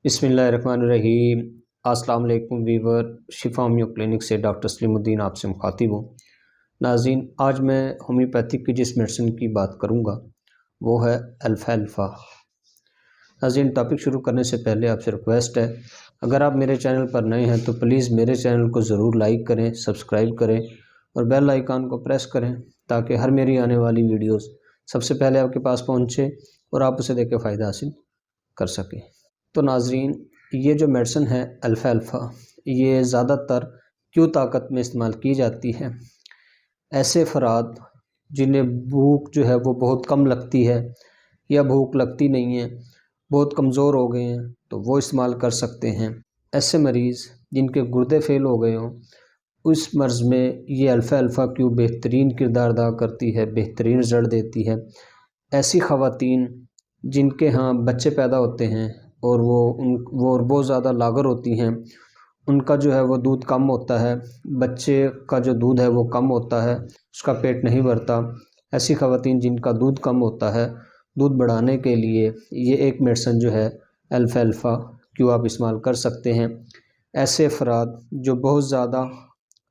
बिस्मिल्लाहिर्रहमानिर्रहीम। अस्सलाम वालेकुम वीवर, शिफा होम्यो क्लिनिक से डॉक्टर सलीमुद्दीन आपसे मुखातिब हूँ। नाज़रीन, आज मैं होम्योपैथिक की जिस मेडिसिन की बात करूँगा वो है अल्फ़ा। नाज़रीन, टॉपिक शुरू करने से पहले आपसे रिक्वेस्ट है, अगर आप मेरे चैनल पर नए हैं तो प्लीज़ मेरे चैनल को ज़रूर लाइक करें, सब्सक्राइब करें और बेल आइकन को प्रेस करें ताकि हर मेरी आने वाली वीडियोस सबसे पहले आपके पास पहुँचे और आप उसे देख के फ़ायदा हासिल कर सकें। तो नाज़रीन, ये जो मेडिसिन है अल्फ़ा, ये ज़्यादातर क्यों ताकत में इस्तेमाल की जाती है। ऐसे अफराद जिन्हें भूख जो है वो बहुत कम लगती है या भूख लगती नहीं है, बहुत कमज़ोर हो गए हैं, तो वो इस्तेमाल कर सकते हैं। ऐसे मरीज़ जिनके गुर्दे फेल हो गए हों, उस मर्ज़ में ये अल्फ़ा क्यों बेहतरीन किरदार अदा करती है, बेहतरीन रिज़ल्ट देती है। ऐसी ख़वातीन जिनके यहाँ बच्चे पैदा होते हैं और वो बहुत ज़्यादा लागर होती हैं, उनका जो है वो दूध कम होता है, बच्चे का जो दूध है वो कम होता है, उसका पेट नहीं भरता। ऐसी ख़वातीन जिनका दूध कम होता है, दूध बढ़ाने के लिए ये एक मेडिसिन जो है अल्फ़ा क्यों आप इस्तेमाल कर सकते हैं। ऐसे अफराद जो बहुत ज़्यादा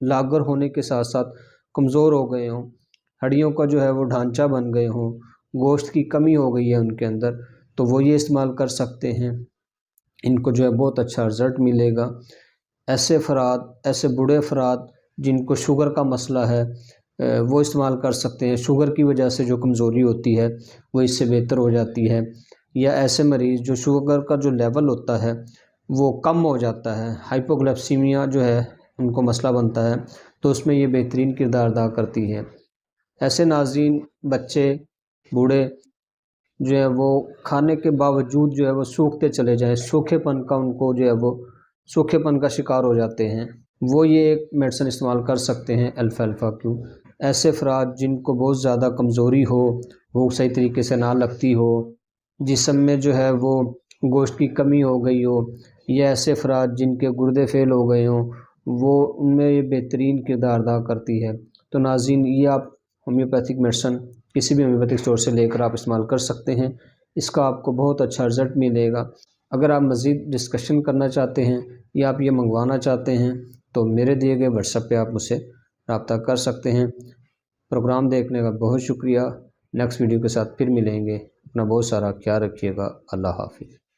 लागर होने के साथ साथ कमज़ोर हो गए हों, हड्डियों का जो है वो ढांचा बन गए हों, गोश्त की कमी हो गई है उनके अंदर, तो वो ये इस्तेमाल कर सकते हैं। इनको जो है बहुत अच्छा रिज़ल्ट मिलेगा। ऐसे अफराद, ऐसे बूढ़े अफराद जिनको शुगर का मसला है, वो इस्तेमाल कर सकते हैं। शुगर की वजह से जो कमज़ोरी होती है वो इससे बेहतर हो जाती है। या ऐसे मरीज़ जो शुगर का जो लेवल होता है वो कम हो जाता है, हाइपोग्लाइसीमिया जो है उनको मसला बनता है, तो उसमें ये बेहतरीन किरदार अदा करती है। ऐसे नाज़रीन, बच्चे, बूढ़े जो है वो खाने के बावजूद जो है वो सूखते चले जाएं, सूखेपन का उनको जो है वो सूखेपन का शिकार हो जाते हैं, वो ये एक मेडिसिन इस्तेमाल कर सकते हैं अल्फ़ा क्यों। ऐसे अफराद जिनको बहुत ज़्यादा कमज़ोरी हो, भूख सही तरीके से ना लगती हो, जिस्म में जो है वो गोश्त की कमी हो गई हो, या ऐसे अफराद जिनके गुर्दे फेल हो गए हों, वो उनमें ये बेहतरीन किरदार अदा करती है। तो नाज़रीन, ये आप होम्योपैथिक मेडिसिन किसी भी होम्योपैथिक स्टोर से लेकर आप इस्तेमाल कर सकते हैं। इसका आपको बहुत अच्छा रिज़ल्ट मिलेगा। अगर आप मज़ीद डिस्कशन करना चाहते हैं या आप ये मंगवाना चाहते हैं तो मेरे दिए गए व्हाट्सएप पे आप मुझसे रब्ता कर सकते हैं। प्रोग्राम देखने का बहुत शुक्रिया। नेक्स्ट वीडियो के साथ फिर मिलेंगे। अपना बहुत सारा ख्याल रखिएगा। अल्लाह हाफ़िज़।